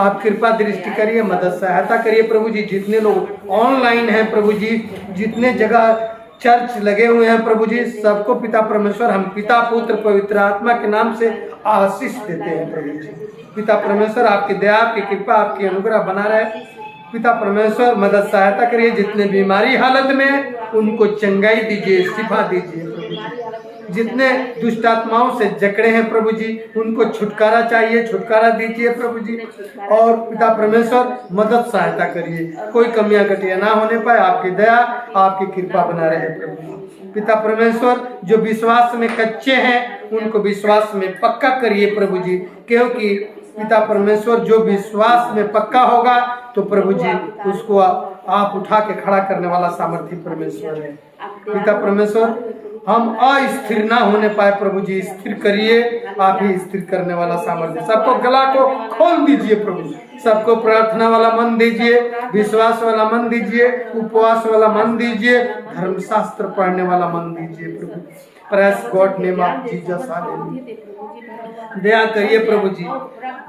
आप कृपा दृष्टि करिए, मदद सहायता करिए प्रभु जी। जितने लोग ऑनलाइन हैं प्रभु जी, जितने जगह चर्च लगे हुए हैं प्रभु जी, सबको पिता परमेश्वर हम पिता पुत्र पवित्र आत्मा के नाम से आशीष देते हैं प्रभु जी। पिता परमेश्वर आपकी दया, आपकी कृपा, आपकी अनुग्रह बना रहे। पिता परमेश्वर मदद सहायता करिए। जितने बीमारी हालत में उनको चंगाई दीजिए, शिफा दीजिए प्रभु जी। जितने दुष्ट आत्माओं से जकड़े हैं प्रभु जी, उनको छुटकारा चाहिए, छुटकारा दीजिए प्रभु जी। और पिता परमेश्वर मदद सहायता करिए, कोई कमियां कटियां ना होने पाए। आपकी दया, आपकी कृपा बना रहे प्रभु जी। पिता परमेश्वर जो विश्वास में कच्चे हैं उनको विश्वास में पक्का करिए प्रभु जी, क्योंकि पिता परमेश्वर जो विश्वास में पक्का होगा तो प्रभु जी उसको आप उठा के खड़ा करने वाला सामर्थ्य परमेश्वर है। पिता परमेश्वर हम अस्थिर ना होने पाए प्रभु जी, स्थिर करिए, आप ही स्थिर करने वाला सामर्थ्य। सबको गला को खोल दीजिए प्रभु जी, सबको प्रार्थना वाला मन दीजिए, विश्वास वाला मन दीजिए, उपवास वाला मन दीजिए, धर्मशास्त्र पढ़ने वाला मन दीजिए प्रभु। Praise God name of Jesus, hallelujah. दया करिए प्रभु जी।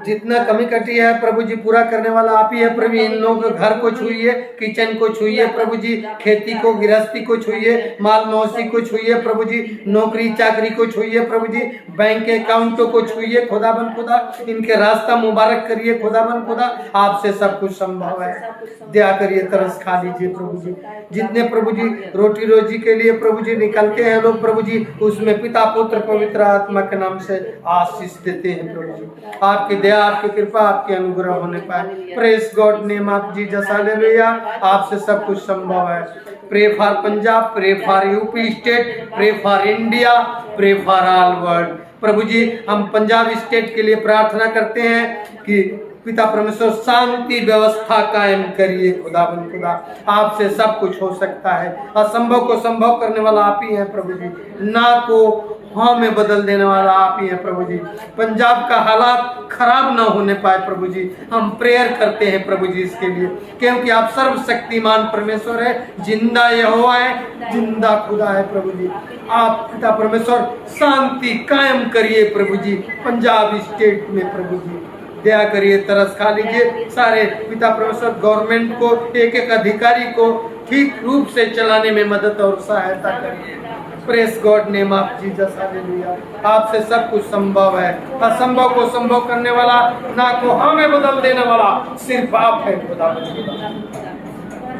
जितना कमी कटी है प्रभु जी पूरा करने वाला आप ही है प्रभु। इन लोगों के घर को छुइए, किचन को छुइए प्रभु जी, खेती को, गृहस्थी को छुइए, माल मौसी को छुइए प्रभु जी, नौकरी चाकरी को छुइए प्रभु जी, बैंक के अकाउंटों को छुइए खुदाबंद खुदा। इनके रास्ता मुबारक करिए खुदाबंद खुदा, आपसे सब कुछ संभव है। दया करिए, तरस खा लीजिए प्रभु जी। जितने प्रभु जी रोटी रोजी के लिए प्रभु जी निकलते हैं लोग प्रभु जी, उसमें पिता पुत्र पवित्र आत्मा के नाम से आशीष देते हैं प्रभु जी। आपकी दया, आपकी कृपा, आपके अनुग्रह होने पाए। Praise God name of Jesus, hallelujah. आपसे सब कुछ संभव है। Pray for Punjab, pray for UP state, pray for India, pray for all world. प्रभु जी हम पंजाब स्टेट के लिए प्रार्थना करते हैं कि पिता परमेश्वर शांति व्यवस्था कायम करिए खुदाबंद खुदा। आपसे सब कुछ हो सकता है। असंभव को संभव करने वाला आप ही हैं प्रभु जी। ना को हाँ में बदल देने वाला आप ही हैं प्रभु जी। पंजाब का हालात खराब ना होने पाए प्रभु जी, हम प्रेयर करते हैं प्रभु जी इसके लिए, क्योंकि आप सर्वशक्तिमान परमेश्वर है, जिंदा यहोवा है, जिंदा खुदा है प्रभु जी। आप पिता परमेश्वर शांति कायम करिए प्रभु जी पंजाब स्टेट में प्रभु जी। दया करिए, तरस खा लीजिए। सारे पिता परमेश्वर गवर्नमेंट को, एक एक अधिकारी को ठीक रूप से चलाने में मदद और सहायता करिए। Press God name of Jesus, hallelujah. आपसे सब कुछ संभव है। असंभव को संभव करने वाला, ना को हाँ में बदल देने वाला सिर्फ आप है खुदा।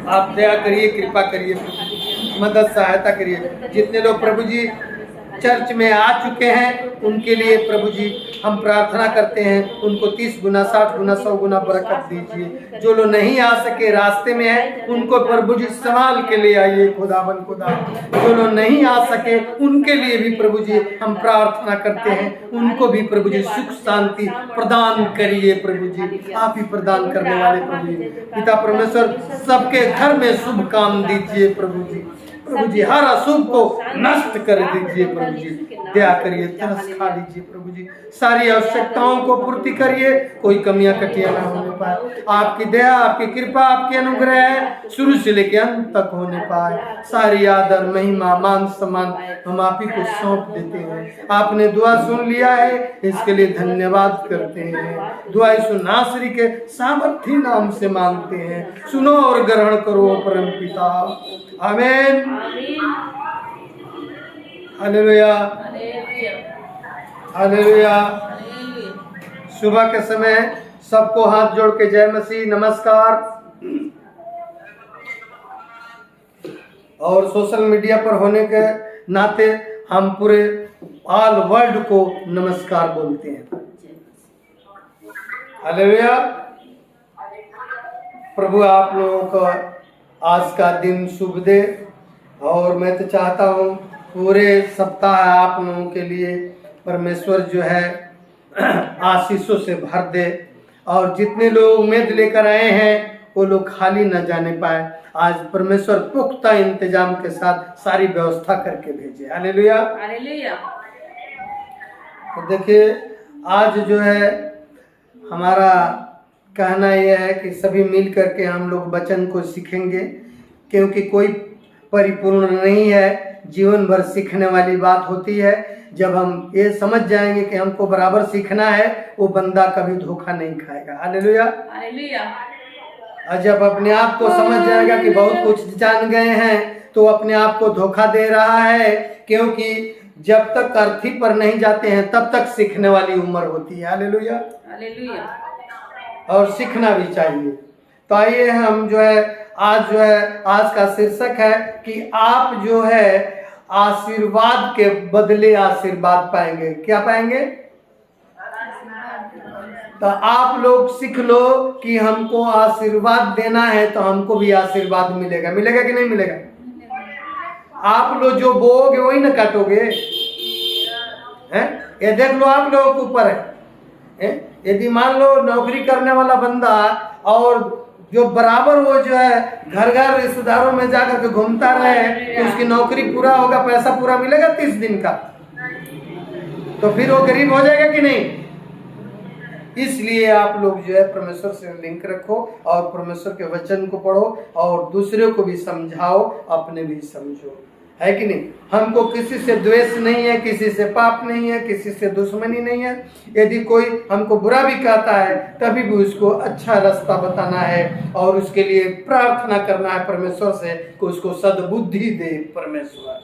आप दया करिए, कृपा करिए, मदद सहायता करिए। जितने लोग प्रभु जी चर्च में आ चुके हैं उनके लिए प्रभु जी हम प्रार्थना करते हैं, उनको 30 गुना 60 गुना 100 गुना बरकत दीजिए। जो लोग नहीं आ सके, रास्ते में है, उनको प्रभु जी संभाल के ले आइए खुदाबंद खुदा। जो लोग नहीं आ सके उनके लिए भी प्रभु जी हम प्रार्थना करते हैं, उनको भी प्रभु जी सुख शांति प्रदान करिए प्रभु जी। आप ही प्रदान करने वाले प्रभु जी। पिता परमेश्वर सबके घर में शुभ काम दीजिए प्रभु जी। प्रभु जी हर अशुभ को नष्ट कर दीजिए प्रभु जी। दया करिए, तरस खा लीजिए प्रभु जी। सारी आवश्यकताओं को पूर्ति करिए, कोई कमियां कटियां ना होने पाए। आपकी दया, आपकी कृपा, आपके अनुग्रह है, शुरू से लेकर अंत तक होने पाए। सारी आदर महिमा मान सम्मान हम आप ही को सौंप देते हैं। आपने दुआ सुन लिया है, इसके लिए धन्यवाद करते हैं। दुआ यीशु नासरी के सामर्थी नाम से मांगते हैं। सुनो और ग्रहण करो परम पिता, आमीन। Hallelujah, hallelujah. सुबह के समय सबको हाथ जोड़ के जय मसीह, नमस्कार। और सोशल मीडिया पर होने के नाते हम पूरे ऑल वर्ल्ड को नमस्कार बोलते हैं। हालेलुया। प्रभु आप लोगों को आज का दिन शुभ दे। और मैं तो चाहता हूँ पूरे सप्ताह आप लोगों के लिए परमेश्वर जो है आशीषों से भर दे। और जितने लोग उम्मीद लेकर आए हैं वो लोग खाली न जाने पाए। आज परमेश्वर पुख्ता इंतजाम के साथ सारी व्यवस्था करके भेजे। Hallelujah, hallelujah. तो देखिए आज जो है हमारा कहना यह है कि सभी मिल करके हम लोग वचन को सीखेंगे, क्योंकि कोई परिपूर्ण नहीं है, जीवन भर सीखने वाली बात होती है। जब हम ये समझ जाएंगे कि हमको बराबर सीखना है, वो बंदा कभी धोखा नहीं खाएगा। Hallelujah, hallelujah. और जब अपने आप को समझ जाएगा कि बहुत कुछ जान गए हैं, तो अपने आप को धोखा दे रहा है, क्योंकि जब तक अर्थी पर नहीं जाते हैं तब तक सीखने वाली उम्र होती है। Hallelujah, hallelujah. और सीखना भी चाहिए। तो आइए हम आज का शीर्षक है कि आप जो है आशीर्वाद के बदले आशीर्वाद पाएंगे। क्या पाएंगे? तो आप लोग सीख लो कि हमको आशीर्वाद देना है तो हमको भी आशीर्वाद मिलेगा। मिलेगा कि नहीं मिलेगा? आप लोग जो बोओगे वही ना काटोगे, हैं? ये देख लो, आप लोगों के ऊपर है। यदि मान लो नौकरी करने वाला बंदा और जो बराबर वो जो है घर घर रिश्तेदारों में जाकर के घूमता रहे, तो उसकी नौकरी पूरा होगा, पैसा पूरा मिलेगा 30 दिन का, तो फिर वो गरीब हो जाएगा कि नहीं? इसलिए आप लोग जो है परमेश्वर से लिंक रखो और परमेश्वर के वचन को पढ़ो और दूसरे को भी समझाओ, अपने भी समझो, है कि नहीं? हमको किसी से द्वेष नहीं है, किसी से पाप नहीं है, किसी से दुश्मनी नहीं है। यदि कोई हमको बुरा भी कहता है तभी भी उसको अच्छा रास्ता बताना है और उसके लिए प्रार्थना करना है परमेश्वर से कि उसको सद्बुद्धि दे परमेश्वर।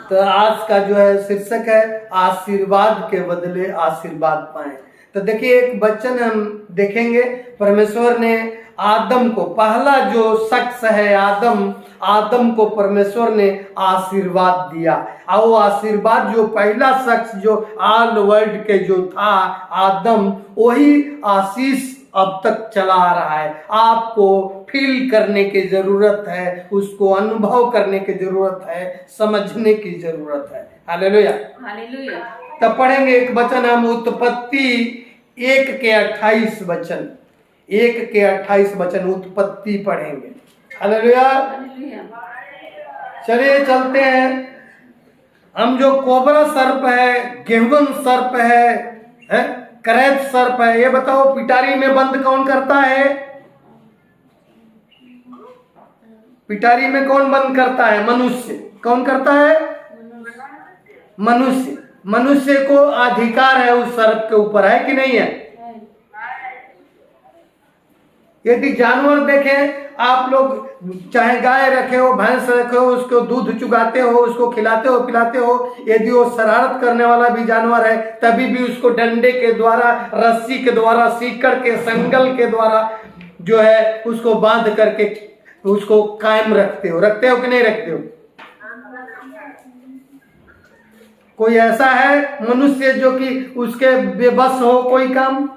तो आज का जो है शीर्षक है आशीर्वाद के बदले आशीर्वाद पाएं। तो देखिए, एक वचन हम देखेंगे। परमेश्वर ने आदम को, पहला जो शख्स है आदम को परमेश्वर ने आशीर्वाद दिया, और वो आशीर्वाद जो पहला शख्स जो ऑल वर्ल्ड के जो था आदम, वही आशीष अब तक चला आ रहा है। आपको फील करने की जरूरत है, उसको अनुभव करने की जरूरत है, समझने की जरूरत है। Hallelujah, hallelujah. तब पढ़ेंगे एक वचन हम उत्पत्ति 1:28 वचन, 1:28 वचन उत्पत्ति पढ़ेंगे। Hallelujah, hallelujah. चलिए चलते हैं। हम जो कोबरा सर्प है, गेहुन सर्प है, करैत सर्प है, ये बताओ पिटारी में बंद कौन करता है? पिटारी में कौन बंद करता है? मनुष्य। कौन करता है? मनुष्य। मनुष्य को अधिकार है उस सर्प के ऊपर, है कि नहीं है? यदि जानवर देखें, आप लोग चाहे गाय रखे हो, भैंस रखे हो, उसको दूध चुगाते हो, उसको खिलाते हो, पिलाते हो, यदि वो शरारत करने वाला भी जानवर है तभी भी उसको डंडे के द्वारा, रस्सी के द्वारा, सीकड़ के, संगल के द्वारा जो है उसको बांध करके उसको कायम रखते हो कि नहीं रखते हो? कोई ऐसा है मनुष्य जो कि उसके बेबस हो कोई काम?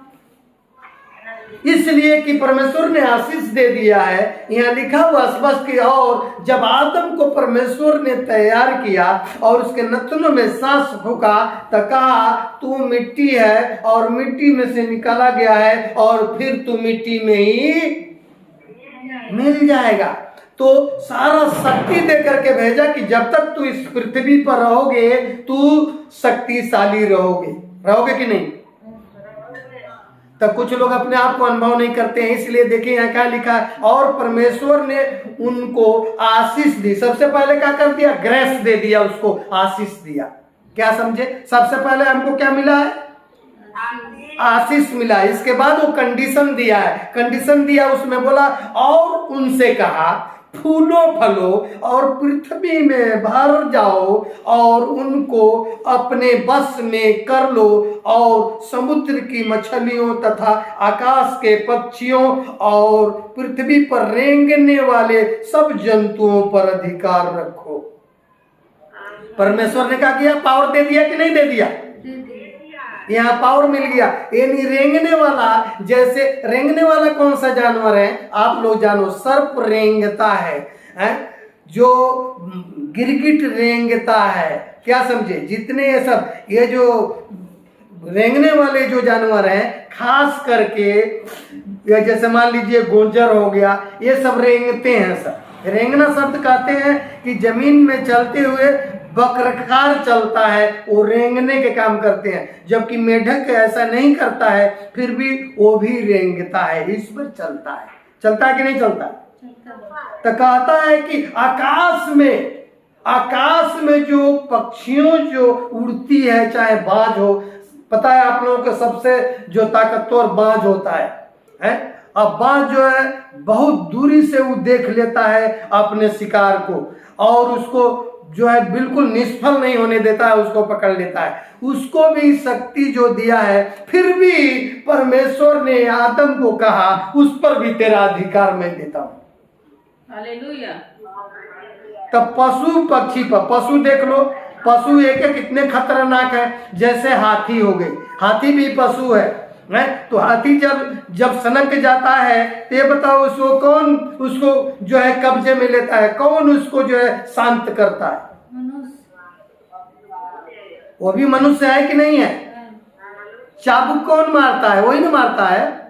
इसलिए कि परमेश्वर ने आशीष दे दिया है। यहाँ लिखा हुआ स्पष्ट कि और जब आदम को परमेश्वर ने तैयार किया और उसके नथनों में सांस फूका तो कहा तू मिट्टी है और मिट्टी में से निकाला गया है और फिर तू मिट्टी में ही मिल जाएगा। तो सारा शक्ति दे करके भेजा कि जब तक तू इस पृथ्वी पर रहोगे तू शक्तिशाली रहोगे कि नहीं? तो कुछ लोग अपने आप को अनुभव नहीं करते हैं। इसलिए देखिए यहाँ क्या लिखा है, और परमेश्वर ने उनको आशीष दी। सबसे पहले क्या कर दिया? ग्रेस दे दिया, उसको आशीष दिया। क्या समझे? सबसे पहले हमको क्या मिला है? आशीष मिला। इसके बाद वो कंडीशन दिया है। कंडीशन दिया, उसमें बोला और उनसे कहा फूलो फलो और पृथ्वी में भर जाओ और उनको अपने बस में कर लो और समुद्र की मछलियों तथा आकाश के पक्षियों और पृथ्वी पर रेंगने वाले सब जंतुओं पर अधिकार रखो। परमेश्वर ने क्या किया? पावर दे दिया कि नहीं दे दिया? यहाँ पावर मिल गया। यानी रेंगने वाला, जैसे रेंगने वाला कौन सा जानवर है आप लोग जानो? सर्प रेंगता है, जो गिरगिट रेंगता है। क्या समझे? जितने ये जो रेंगने वाले जो जानवर हैं, खास करके जैसे मान लीजिए गोंजर हो गया, ये सब रेंगते हैं। सब रेंगना शब्द कहते हैं कि जमीन में चलते हुए वक्रकार चलता है, वो रेंगने के काम करते हैं। जबकि मेढक ऐसा नहीं करता है, फिर भी वो भी रेंगता है, इस पर चलता है। चलता है कि नहीं चलता? तो कहता है कि आकाश में आकाश में जो पक्षियों जो उड़ती है, चाहे बाज हो, पता है आप लोगों को सबसे जो ताकतवर बाज होता है? अब बाज जो है बहुत दूरी से वो देख लेता है अपने शिकार को, और उसको जो है बिल्कुल निष्फल नहीं होने देता है, उसको पकड़ लेता है। उसको भी शक्ति जो दिया है, फिर भी परमेश्वर ने आदम को कहा उस पर भी तेरा अधिकार मैं देता हूं। हालेलुया। तब पशु पक्षी पर, पशु देख लो, पशु एक एक कितने खतरनाक है। जैसे हाथी हो गई, हाथी भी पशु है। तो हाथी जब सनक जाता है तो ये बताओ उसको कौन उसको जो है कब्जे में लेता है, कौन उसको जो है शांत करता है? वो भी मनुष्य है कि नहीं है? चाबुक कौन मारता है? वही ना मारता है।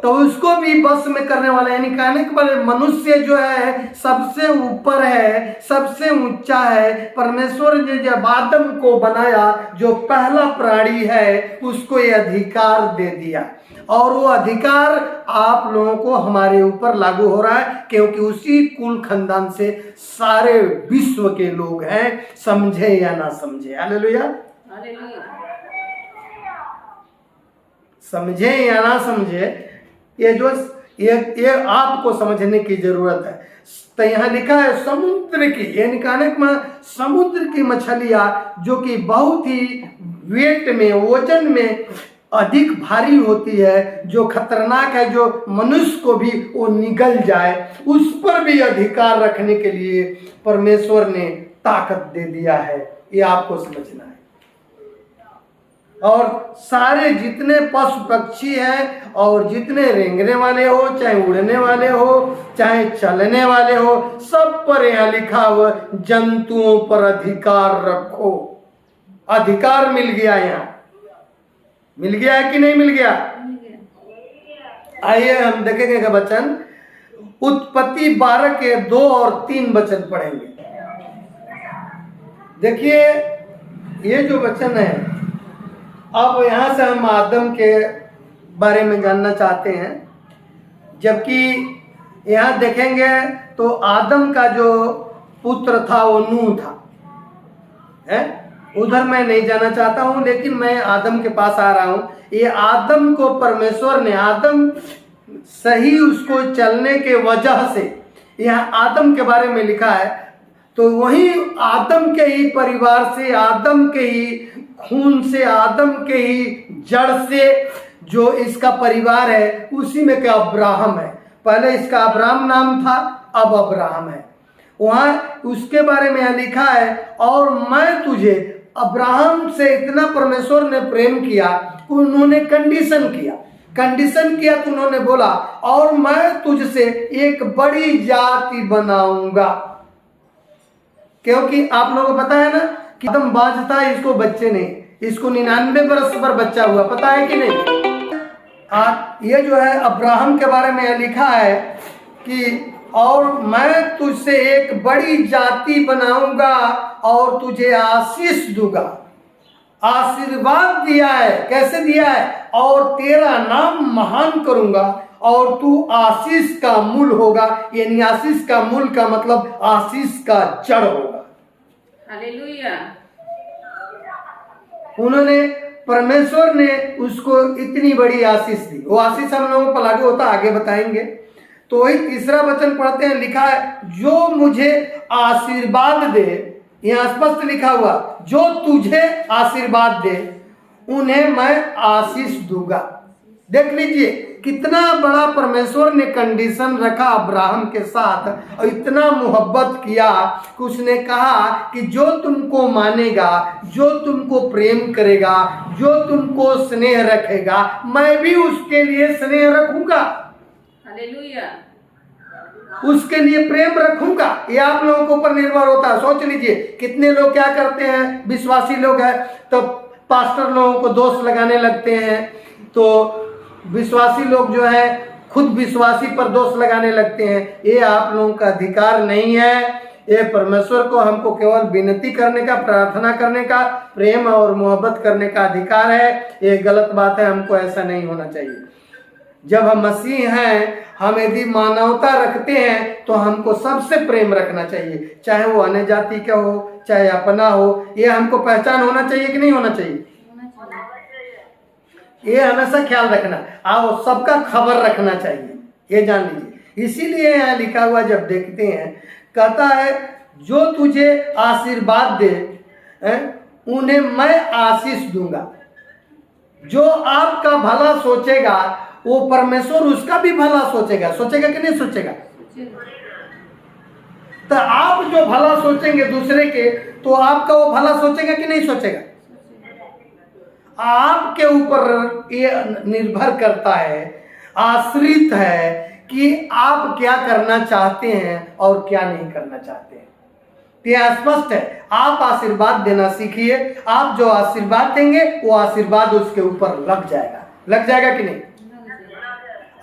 तो उसको भी बस में करने वाला, यानी कहने के बाद मनुष्य जो है सबसे ऊपर है, सबसे ऊंचा है। परमेश्वर ने जब आदम को बनाया, जो पहला प्राणी है, उसको ये अधिकार दे दिया, और वो अधिकार आप लोगों को हमारे ऊपर लागू हो रहा है, क्योंकि उसी कुल खानदान से सारे विश्व के लोग हैं, समझे या ना समझे। हालेलुया। हालेलुया। समझे या ना समझे, ये आपको समझने की जरूरत है। तो यहाँ लिखा है समुद्र की, यानी कहने का समुद्र की मछलियां जो कि बहुत ही वेट में, वजन में अधिक भारी होती है, जो खतरनाक है, जो मनुष्य को भी वो निगल जाए, उस पर भी अधिकार रखने के लिए परमेश्वर ने ताकत दे दिया है। ये आपको समझना है। और सारे जितने पशु पक्षी हैं, और जितने रेंगने वाले हो, चाहे उड़ने वाले हो, चाहे चलने वाले हो, सब पर यहाँ लिखा हुआ जंतुओं पर अधिकार रखो। अधिकार मिल गया, यहाँ मिल गया है कि नहीं मिल गया? आइए हम देखेंगे का वचन, उत्पत्ति 12 के 2 और 3 वचन पढ़ेंगे। देखिए ये जो वचन है, अब यहाँ से हम आदम के बारे में जानना चाहते हैं। जबकि यहाँ देखेंगे तो आदम का जो पुत्र था वो नूह था, है? उधर मैं नहीं जाना चाहता हूँ, लेकिन मैं आदम के पास आ रहा हूँ। ये आदम को परमेश्वर ने, आदम सही उसको चलने के वजह से यहाँ आदम के बारे में लिखा है। तो वही आदम के ही परिवार से, आदम के ही खून से, आदम के ही जड़ से जो इसका परिवार है, उसी में क्या अब्राहम है। पहले इसका अब्राहम नाम था, अब अब्राहम है। वहां उसके बारे में यहाँ लिखा है, और मैं तुझे, अब्राहम से इतना परमेश्वर ने प्रेम किया, उन्होंने कंडीशन किया तो उन्होंने बोला, और मैं तुझसे एक बड़ी जाति बनाऊंगा। क्योंकि आप लोगों को पता है ना कि आदम बाज था, इसको बच्चे नहीं, इसको 99 बरस पर बच्चा हुआ, पता है कि नहीं? ये जो है अब्राहम के बारे में लिखा है कि और मैं तुझसे एक बड़ी जाति बनाऊंगा और तुझे आशीष दूंगा। आशीर्वाद दिया है, कैसे दिया है? और तेरा नाम महान करूंगा, और तू आशीष का मूल होगा। यानी आशीष का मूल का मतलब आशीष का जड़ होगा। हालेलुया। उन्होंने, परमेश्वर ने उसको इतनी बड़ी आशीष दी। वो आशीष हम लोगों पर लागू होता, आगे बताएंगे। तो वही तीसरा वचन पढ़ते हैं, लिखा है जो मुझे आशीर्वाद दे, यहाँ स्पष्ट लिखा हुआ, जो तुझे आशीर्वाद दे उन्हें मैं आशीष दूंगा। देख लीजिए कितना बड़ा परमेश्वर ने कंडीशन रखा अब्राहम के साथ, और इतना मोहब्बत किया कि उसने कहा कि जो तुमको मानेगा, जो तुमको प्रेम करेगा, जो तुमको स्नेह रखेगा, मैं भी उसके लिए स्नेह रखूंगा, हालेलुया। उसके लिए प्रेम रखूंगा। ये आप लोगों के ऊपर निर्भर होता है। सोच लीजिए कितने लोग क्या करते हैं, विश्वासी लोग हैं तो पास्टर लोगों को दोष लगाने लगते हैं, तो विश्वासी लोग जो है खुद विश्वासी पर दोष लगाने लगते हैं। ये आप लोगों का अधिकार नहीं है। ये परमेश्वर को हमको केवल विनती करने का, प्रार्थना करने का, प्रेम और मोहब्बत करने का अधिकार है। ये गलत बात है, हमको ऐसा नहीं होना चाहिए। जब हम मसीह हैं, हम यदि मानवता रखते हैं तो हमको सबसे प्रेम रखना चाहिए, चाहे वो अन्य जाति का हो चाहे अपना हो। ये हमको पहचान होना चाहिए कि नहीं होना चाहिए? ये हमेशा ख्याल रखना, आओ सबका खबर रखना चाहिए, ये जान लीजिए। इसीलिए यहाँ लिखा हुआ जब देखते हैं, कहता है जो तुझे आशीर्वाद दे उन्हें मैं आशीष दूंगा। जो आपका भला सोचेगा वो परमेश्वर उसका भी भला सोचेगा। सोचेगा कि नहीं सोचेगा? तो आप जो भला सोचेंगे दूसरे के, तो आपका वो भला सोचेगा कि नहीं सोचेगा? आपके ऊपर ये निर्भर करता है, आश्रित है कि आप क्या करना चाहते हैं और क्या नहीं करना चाहते हैं। ये स्पष्ट है। आप आशीर्वाद देना सीखिए, आप जो आशीर्वाद देंगे वो आशीर्वाद उसके ऊपर लग जाएगा। लग जाएगा कि नहीं?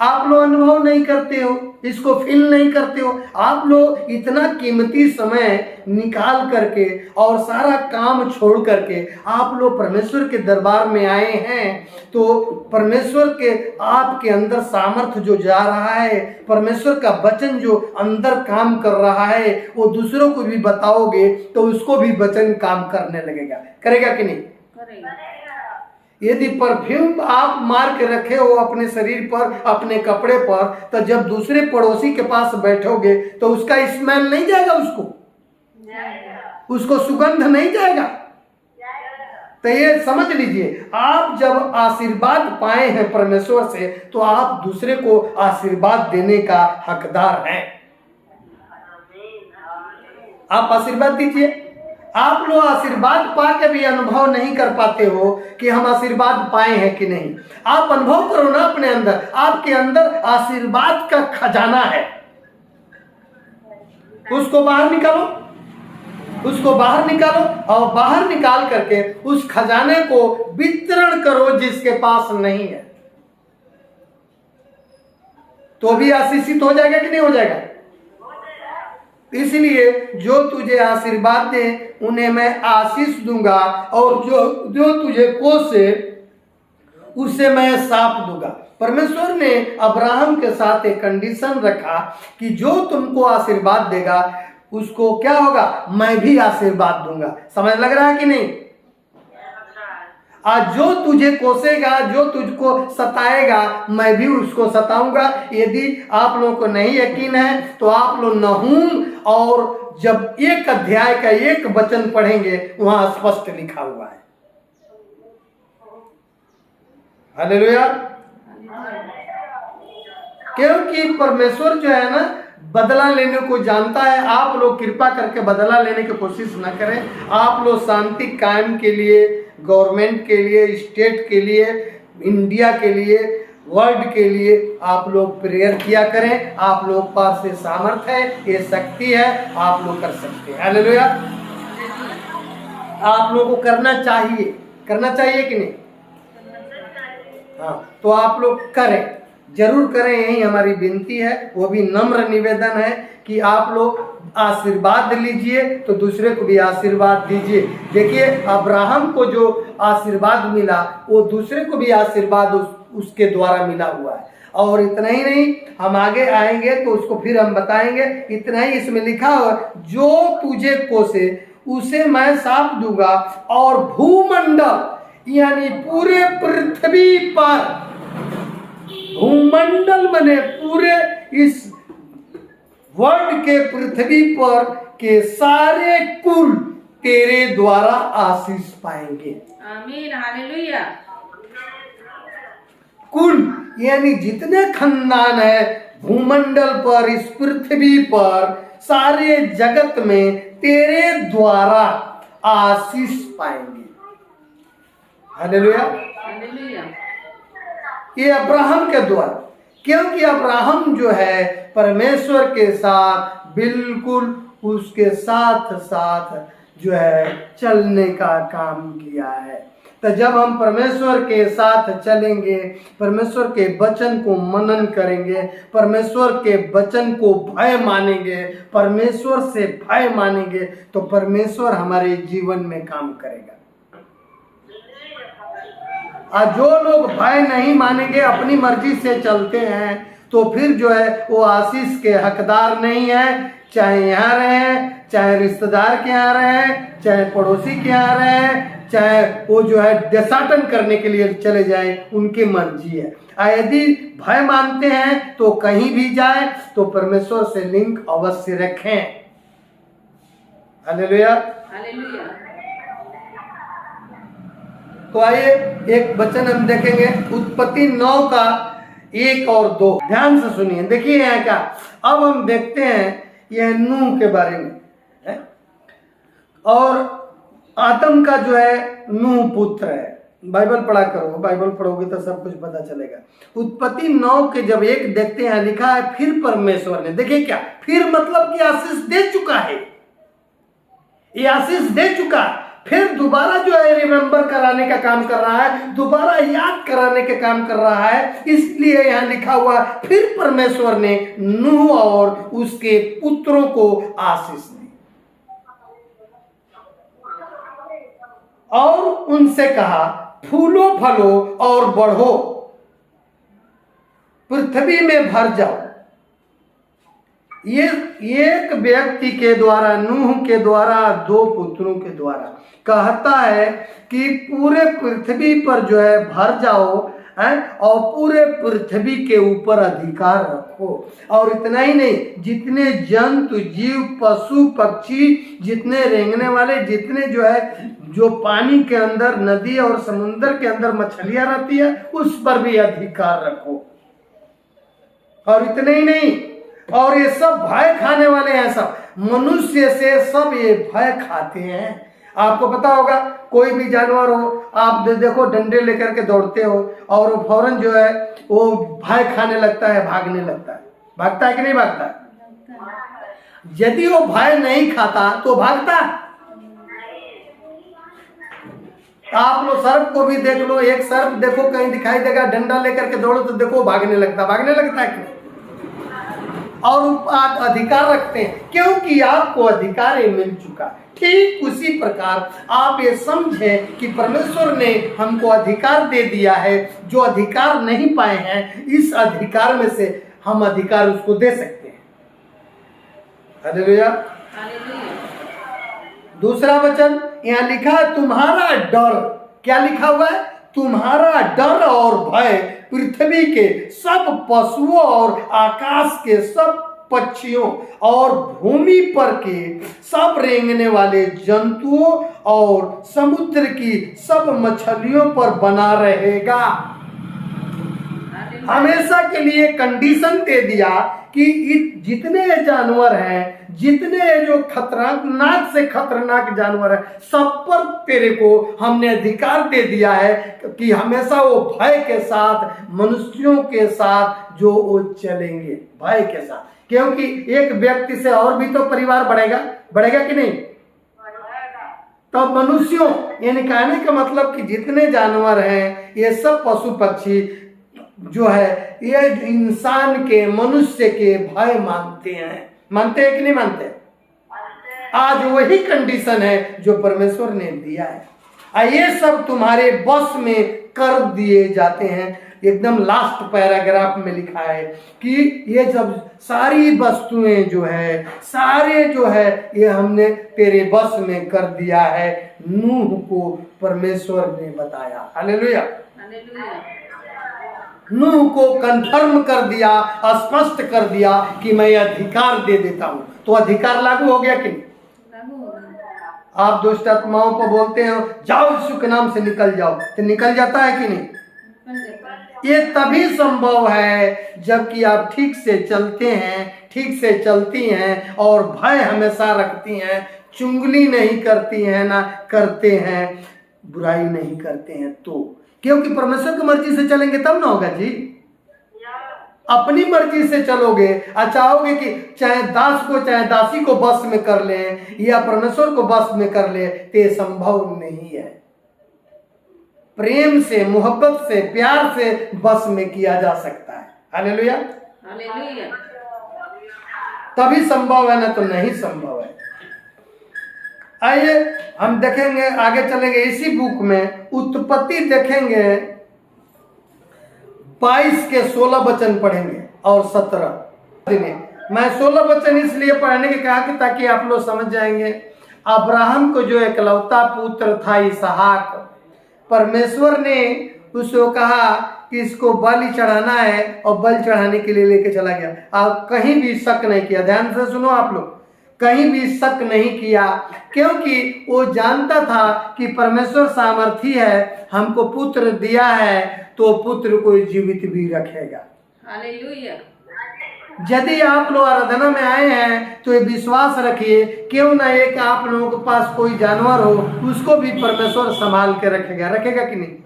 आप लोग अनुभव नहीं करते हो, इसको फील नहीं करते हो। आप लोग इतना कीमती समय निकाल करके और सारा काम छोड़ करके आप लोग परमेश्वर के दरबार में आए हैं, तो परमेश्वर के आपके अंदर सामर्थ्य जो जा रहा है, परमेश्वर का वचन जो अंदर काम कर रहा है, वो दूसरों को भी बताओगे तो उसको भी वचन काम करने लगेगा। करेगा कि नहीं? करेगा। यदि परफ्यूम आप मार के रखे हो अपने शरीर पर, अपने कपड़े पर, तो जब दूसरे पड़ोसी के पास बैठोगे तो उसका स्मेल नहीं जाएगा, उसको सुगंध नहीं जाएगा। तो ये समझ लीजिए, आप जब आशीर्वाद पाए हैं परमेश्वर से, तो आप दूसरे को आशीर्वाद देने का हकदार हैं। आप आशीर्वाद दीजिए। आप लोग आशीर्वाद पा के भी अनुभव नहीं कर पाते हो कि हम आशीर्वाद पाए हैं कि नहीं। आप अनुभव करो ना अपने अंदर, आपके अंदर आशीर्वाद का खजाना है, उसको बाहर निकालो, उसको बाहर निकालो और बाहर निकाल करके उस खजाने को वितरण करो जिसके पास नहीं है, तो भी आशीषित हो जाएगा कि नहीं हो जाएगा? इसलिए जो तुझे आशीर्वाद दे उन्हें मैं आशीष दूंगा, और जो तुझे कोसे उसे मैं शाप दूंगा। परमेश्वर ने अब्राहम के साथ एक कंडीशन रखा कि जो तुमको आशीर्वाद देगा उसको क्या होगा? मैं भी आशीर्वाद दूंगा। समझ लग रहा है कि नहीं? आज जो तुझे कोसेगा, जो तुझको सताएगा, मैं भी उसको सताऊंगा। यदि आप लोगों को नहीं यकीन है तो आप लोग नहूम और जब 1 अध्याय का 1 वचन पढ़ेंगे, वहां स्पष्ट लिखा हुआ है। हालेलुया। क्योंकि परमेश्वर जो है ना, बदला लेने को जानता है। आप लोग कृपा करके बदला लेने की कोशिश न करें। आप लोग शांति कायम के लिए, गवर्नमेंट के लिए, स्टेट के लिए, इंडिया के लिए, वर्ल्ड के लिए आप लोग प्रेयर किया करें। आप लोग पास से सामर्थ है, ये शक्ति है, आप लोग कर सकते हैं। हालेलुया। आप लोगों को करना चाहिए कि नहीं? हाँ, तो आप लोग करें, जरूर करें, यही हमारी विनती है। वो भी नम्र निवेदन है कि आप लोग आशीर्वाद लीजिए तो दूसरे को भी आशीर्वाद दीजिए। देखिए, अब्राहम को जो आशीर्वाद मिला वो दूसरे को भी आशीर्वाद उसके द्वारा मिला हुआ है। और इतना ही नहीं, हम आगे आएंगे तो उसको फिर हम बताएंगे। इतना ही इसमें लिखा हो, जो तुझे कोसे उसे मैं शाप दूंगा, और भूमंडल यानी पूरे पृथ्वी पर, भूमंडल बने पूरे इस वर्ल्ड के पृथ्वी पर के सारे कुल तेरे द्वारा आशीष पाएंगे। आमीन। हालेलुया। कुल यानी जितने खानदान है भूमंडल पर, इस पृथ्वी पर, सारे जगत में तेरे द्वारा आशीष पाएंगे। हालेलुया। हालेलुया। ये अब्राहम के द्वारा, क्योंकि अब्राहम जो है परमेश्वर के साथ बिल्कुल उसके साथ साथ जो है चलने का काम किया है। तो जब हम परमेश्वर के साथ चलेंगे, परमेश्वर के वचन को मनन करेंगे, परमेश्वर के वचन को भय मानेंगे, परमेश्वर से भय मानेंगे, तो परमेश्वर हमारे जीवन में काम करेगा। और जो लोग भय नहीं मानेंगे, अपनी मर्जी से चलते हैं, तो फिर जो है वो आशीष के हकदार नहीं है। चाहे यहाँ रहे, चाहे रिश्तेदार के यहाँ रहे, चाहे पड़ोसी के यहाँ रहे, चाहे वो जो है देशाटन करने के लिए चले जाए, उनकी मर्जी है। यदि भय मानते हैं तो कहीं भी जाए तो परमेश्वर से लिंक अवश्य रखें। Hallelujah, hallelujah. तो आइए एक वचन हम देखेंगे, उत्पत्ति 9 का 1 और 2। ध्यान से सुनिए, देखिए यहाँ क्या। अब हम देखते हैं यह नूह के बारे में है? और आदम का जो है नूह पुत्र है। बाइबल पढ़ा करो, बाइबल पढ़ोगे तो सब कुछ पता चलेगा। उत्पत्ति 9 के जब 1 देखते हैं, लिखा है फिर परमेश्वर ने, देखिए क्या, फिर मतलब कि आशीष दे चुका है, ये आशीष दे चुका, फिर दोबारा जो है रिमेंबर कराने का काम कर रहा है, दोबारा याद कराने का काम कर रहा है। इसलिए यहाँ लिखा हुआ फिर परमेश्वर ने नूह और उसके पुत्रों को आशीष दी और उनसे कहा, फूलो फलो और बढ़ो, पृथ्वी में भर जाओ। ये एक व्यक्ति के द्वारा, नूह के द्वारा, 2 पुत्रों के द्वारा कहता है कि पूरे पृथ्वी पर जो है भर जाओ है, और पूरे पृथ्वी के ऊपर अधिकार रखो। और इतना ही नहीं, जितने जंतु जीव, पशु पक्षी, जितने रेंगने वाले, जितने जो है जो पानी के अंदर, नदी और समुद्र के अंदर मछलियां रहती है, उस पर भी अधिकार रखो। और इतने ही नहीं, और ये सब भय खाने वाले हैं, सब मनुष्य से सब ये भय खाते हैं। आपको पता होगा, कोई भी जानवर हो, आप देखो डंडे लेकर के दौड़ते हो और वो फौरन जो है वो भय खाने लगता है, भागने लगता है। भागता है कि नहीं भागता? यदि वो भय नहीं खाता तो भागता। आप लोग सर्प को भी देख लो, एक सर्प देखो कहीं दिखाई देगा, डंडा लेकर के दौड़ो तो देखो भागने लगता है कि नहीं? और आप अधिकार रखते हैं, क्योंकि आपको अधिकार मिल चुका। ठीक उसी प्रकार आप ये समझें कि परमेश्वर ने हमको अधिकार दे दिया है। जो अधिकार नहीं पाए हैं, इस अधिकार में से हम अधिकार उसको दे सकते हैं। Hallelujah, hallelujah. दूसरा वचन यहाँ लिखा है, तुम्हारा डर। क्या लिखा हुआ है? तुम्हारा डर और भय पृथ्वी के सब पशुओं और आकाश के सब पक्षियों और भूमि पर के सब रेंगने वाले जंतुओं और समुद्र की सब मछलियों पर बना रहेगा। हमेशा के लिए कंडीशन दे दिया कि जितने जानवर हैं, जितने जो खतरनाक से खतरनाक जानवर है, सब पर तेरे को हमने अधिकार दे दिया है कि हमेशा वो भय के साथ, मनुष्यों के साथ जो वो चलेंगे, भय के साथ। क्योंकि एक व्यक्ति से और भी तो परिवार बढ़ेगा कि नहीं? तो मनुष्यों, यानी कहने का मतलब कि जितने जानवर हैं, ये सब पशु पक्षी जो है, ये इंसान के, मनुष्य के भय मानते हैं कि नहीं मानते? आज वही कंडीशन है जो परमेश्वर ने दिया है। ये सब तुम्हारे बस में कर दिए जाते हैं। एकदम लास्ट पैराग्राफ में लिखा है कि ये जब सारी वस्तुएं जो है, सारे जो है, ये हमने तेरे बस में कर दिया है। नूह को परमेश्वर ने बताया। Hallelujah, hallelujah. नूह को कंफर्म कर दिया, स्पष्ट कर दिया कि मैं अधिकार दे देता हूं। तो अधिकार लागू हो गया कि नहीं? लागू हो गया। आप दुष्ट आत्माओं को बोलते हो, जाओ यीशु के नाम से निकल जाओ, तो निकल जाता है कि नहीं? निकल जाता है। ये तभी संभव है जबकि आप ठीक से चलते हैं, ठीक से चलती हैं और भय हमेशा रखती हैं, चुंगली नहीं करती हैं, ना करते हैं, बुराई नहीं करते हैं। तो क्योंकि परमेश्वर की मर्जी से चलेंगे तब ना होगा जी। अपनी मर्जी से चलोगे और चाहोगे कि चाहे दास को, चाहे दासी को बस में कर ले या परमेश्वर को बस में कर ले, तो ये संभव नहीं है। प्रेम से, मोहब्बत से, प्यार से बस में किया जा सकता है। Hallelujah, hallelujah. तभी संभव है, ना तो नहीं संभव है। आइए हम देखेंगे, आगे चलेंगे इसी बुक में, उत्पत्ति देखेंगे 22 के 16 वचन पढ़ेंगे और 17 दिन। मैं 16 वचन इसलिए पढ़ने के कहा कि ताकि आप लोग समझ जाएंगे। अब्राहम को जो एकलौता पुत्र था इसहाक, परमेश्वर ने उसको कहा कि इसको बलि चढ़ाना है और बलि चढ़ाने के लिए लेके चला गया। आप कहीं भी शक नहीं किया, ध्यान से सुनो आप लोग, कहीं भी शक नहीं किया, क्योंकि वो जानता था कि परमेश्वर सामर्थी है, हमको पुत्र दिया है तो पुत्र को जीवित भी रखेगा। हालेलुया। यदि आप लोग आराधना में आए हैं तो ये विश्वास रखिए, क्यों ना एक आप लोगों के पास कोई जानवर हो, उसको भी परमेश्वर संभाल के रखेगा। रखेगा कि नहीं?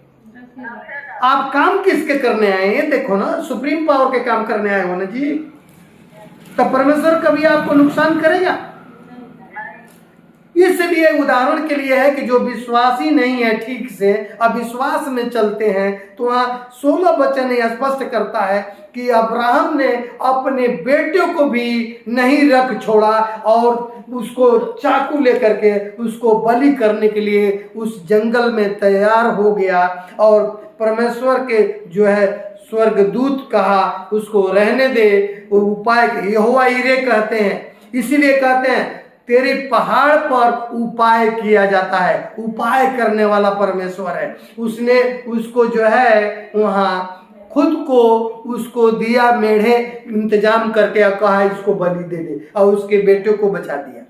आप काम किसके करने आए हैं? देखो ना, सुप्रीम पावर के काम करने आए हो ना जी, तब परमेश्वर कभी आपको नुकसान करेगा? इसलिए उदाहरण के लिए है कि जो विश्वासी नहीं है, ठीक से अविश्वास में चलते हैं, तो वहाँ 16 वचन स्पष्ट करता है कि अब्राहम ने अपने बेटे को भी नहीं रख छोड़ा और उसको चाकू लेकर के उसको बलि करने के लिए उस जंगल में तैयार हो गया। और परमेश्वर के जो है स्वर्गदूत कहा उसको रहने दे, वो उपाय यहोवा यीरे कहते हैं, इसीलिए कहते हैं तेरे पहाड़ पर उपाय किया जाता है। उपाय करने वाला परमेश्वर है। उसने उसको जो है वहाँ खुद को उसको दिया, मेढ़े इंतजाम करके कहा इसको बलि दे दे, और उसके बेटे को बचा दिया।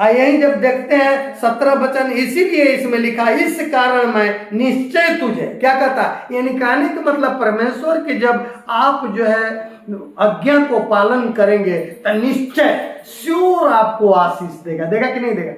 यही जब देखते हैं 17 वचन, इसीलिए इसमें लिखा इस कारण मैं निश्चय तुझे, क्या कहता, यानी कहने का मतलब परमेश्वर के जब आप जो है आज्ञा को पालन करेंगे तो निश्चय श्योर आपको आशीष देगा। देगा कि नहीं देगा?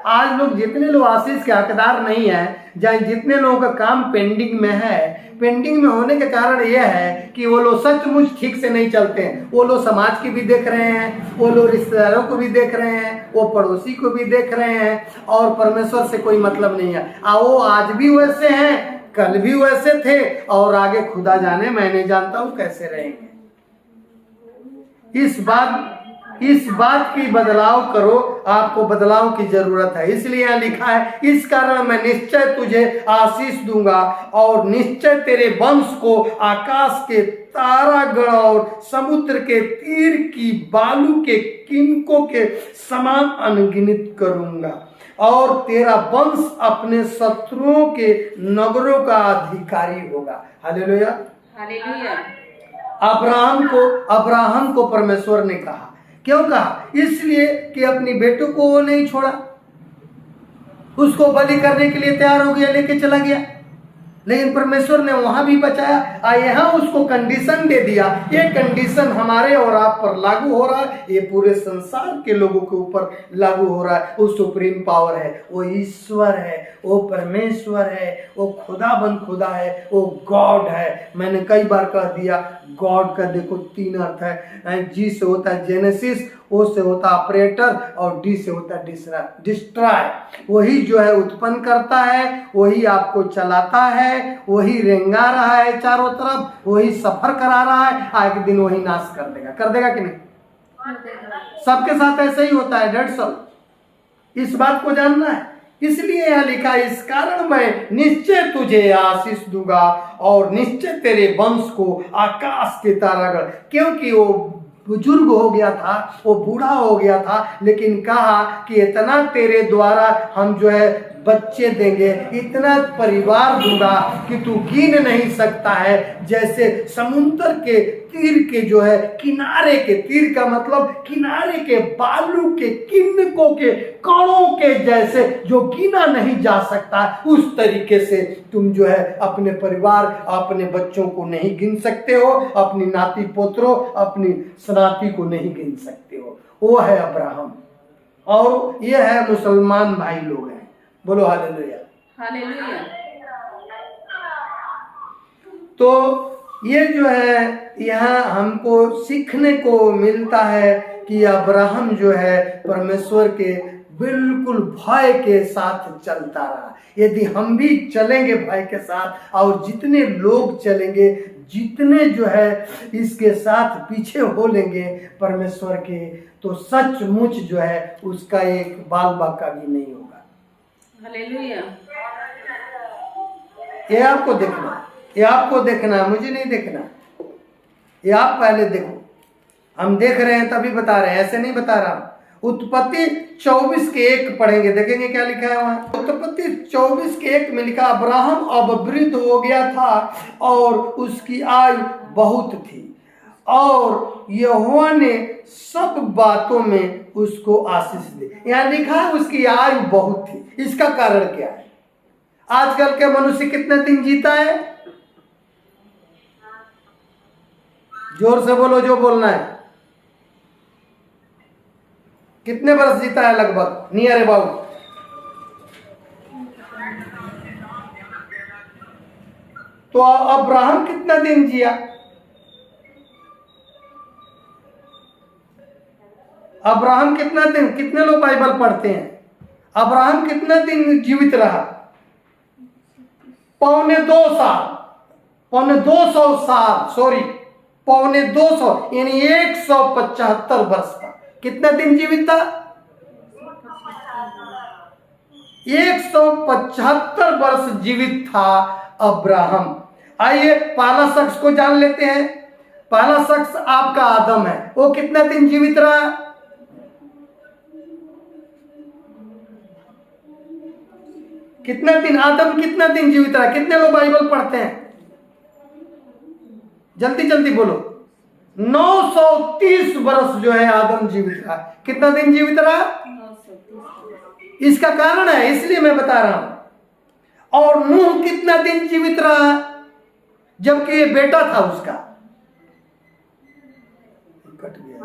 आज लोग जितने लोग आशीष के हकदार नहीं है, जहाँ जितने लोगों का काम पेंडिंग में है, पेंडिंग में होने के कारण यह है कि वो लोग सचमुच ठीक से नहीं चलते हैं। वो लोग समाज की भी देख रहे हैं, वो लोग रिश्तेदारों को भी देख रहे हैं, वो पड़ोसी को भी देख रहे हैं, और परमेश्वर से कोई मतलब नहीं है। वो आज भी वैसे हैं, कल भी वैसे थे, और आगे खुदा जाने, मैं नहीं जानता हूं कैसे रहेंगे। इस बात की बदलाव करो, आपको बदलाव की जरूरत है। इसलिए यहाँ लिखा है इस कारण मैं निश्चय तुझे आशीष दूंगा और निश्चय तेरे वंश को आकाश के तारागण और समुद्र के तीर की बालू के किनकों के समान अनगिनत करूंगा, और तेरा वंश अपने शत्रुओं के नगरों का अधिकारी होगा। Hallelujah, hallelujah. अब्राहम को परमेश्वर ने कहा, क्यों कहा? इसलिए कि अपनी बेटों को वो नहीं छोड़ा, उसको बलि करने के लिए तैयार हो गया, लेके चला गया, लेकिन परमेश्वर ने वहां भी बचाया। यहाँ उसको कंडीशन दे दिया। ये कंडीशन हमारे और आप पर लागू हो रहा है, ये पूरे संसार के लोगों के ऊपर लागू हो रहा है। वो सुप्रीम पावर है, वो ईश्वर है, वो परमेश्वर है, वो खुदा बन खुदा है, वो गॉड है। मैंने कई बार कह दिया, गॉड का देखो 3 अर्थ है। जी से होता है जेनेसिस, ओ से होता ऑपरेटर, और डी से होता है डिस्ट्रॉय। वही जो है उत्पन्न करता है, वही आपको चलाता है, वही रेंगा रहा है चारों तरफ, वही सफर करा रहा है, एक दिन वही नाश कर देगा। कर देगा कि नहीं? सबके साथ ऐसे ही होता है। डेढ़ सौ इस बात को जानना है। इसलिए यह लिखा, इस कारण मैं निश्चय तुझे आशीष दूंगा और निश्चय तेरे वंश को आकाश के तारागण, क्योंकि वो बुजुर्ग हो गया था, वो बूढ़ा हो गया था, लेकिन कहा कि इतना तेरे द्वारा हम जो है बच्चे देंगे, इतना परिवार दूंगा कि तू गिन नहीं सकता है। जैसे समुद्र के तीर के जो है किनारे के, तीर का मतलब किनारे के बालू के किनकों के कणों के जैसे जो गिना नहीं जा सकता, उस तरीके से तुम जो है अपने परिवार, अपने बच्चों को नहीं गिन सकते हो, अपनी नाती पोतरों, अपनी सनाती को नहीं गिन सकते हो। वो है अब्राहम, और ये है मुसलमान भाई लोग हैं। बोलो हालेलुया, हालेलुया। तो ये जो है यहाँ हमको सीखने को मिलता है कि अब्राहम जो है परमेश्वर के बिल्कुल भय के साथ चलता रहा। यदि हम भी चलेंगे भय के साथ, और जितने लोग चलेंगे, जितने जो है इसके साथ पीछे हो लेंगे परमेश्वर के, तो सचमुच जो है उसका एक बाल बाका भी नहीं होगा। हालेलुया। ये आपको देखना है, ये आपको देखना है, मुझे नहीं देखना। ये आप पहले देखो, हम देख रहे हैं तभी बता रहे हैं, ऐसे नहीं बता रहा। उत्पत्ति 24 के 1 पढ़ेंगे, देखेंगे क्या लिखा है वहां। उत्पत्ति 24 के 1 में लिखा, अब्राहम अब वृद्ध हो गया था और उसकी आयु बहुत थी और यहोवा ने सब बातों में उसको आशीष दी। यहाँ लिखा है उसकी आयु बहुत थी। इसका कारण क्या है? आजकल के मनुष्य कितने दिन जीता है? जोर से बोलो जो बोलना है। कितने वर्ष जीता है लगभग? नियर अबाउट तो अब्राहम कितना दिन जिया? अब्राहम कितना दिन, कितने लोग बाइबल पढ़ते हैं? अब्राहम कितना दिन जीवित रहा? पौने 200 साल, सॉरी, पौने 200 यानी 175 वर्ष का। कितना दिन जीवित था? 175 वर्ष जीवित था अब्राहम। आइए पहला शख्स को जान लेते हैं। पहला शख्स आपका आदम है। वो कितना दिन जीवित रहा? कितना दिन? आदम कितना दिन जीवित रहा? कितने लोग बाइबल पढ़ते हैं? जल्दी जल्दी बोलो। 930 वर्ष जो है आदम जीवित रहा। कितना दिन जीवित रहा? इसका कारण है, इसलिए मैं बता रहा हूं। और नूह कितना दिन जीवित रहा जबकि ये बेटा था उसका? कट गया।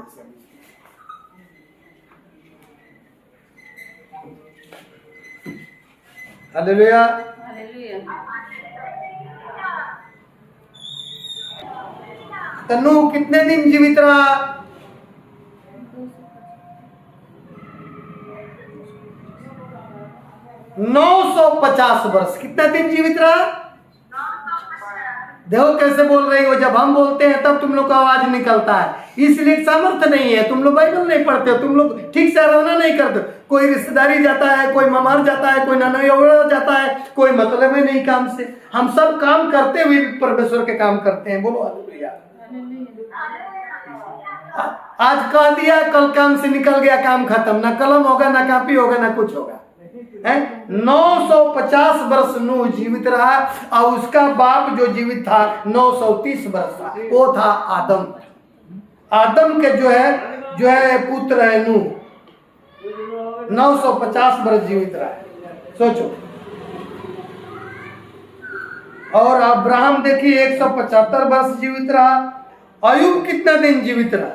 हालेलुया। तो नूह कितने दिन जीवित रहा? 950 वर्ष। कितना दिन जीवित रहा? देखो कैसे बोल रही हो। जब हम बोलते हैं तब तुम लोग का आवाज निकलता है, इसलिए सामर्थ्य नहीं है। तुम लोग बाइबल नहीं पढ़ते हो, तुम लोग ठीक से आराधना नहीं करते। कोई रिश्तेदारी जाता है, कोई ममार जाता है, कोई नाना जाता है, कोई मतलब है नहीं काम से। हम सब काम करते हुए परमेश्वर के काम करते हैं। बोलो हालेलुया। आज कह दिया, कल काम से निकल गया, काम खत्म। ना कलम होगा, ना कापी होगा, ना कुछ होगा। 950 वर्ष नूह जीवित रहा और उसका बाप जो जीवित था 930 वर्ष था, वो था आदम। आदम के जो है पुत्र है नूह। 950 वर्ष जीवित रहा है, सोचो। और अब्राहम देखिए 175 वर्ष जीवित रहा। अयूब कितना दिन जीवित रहा?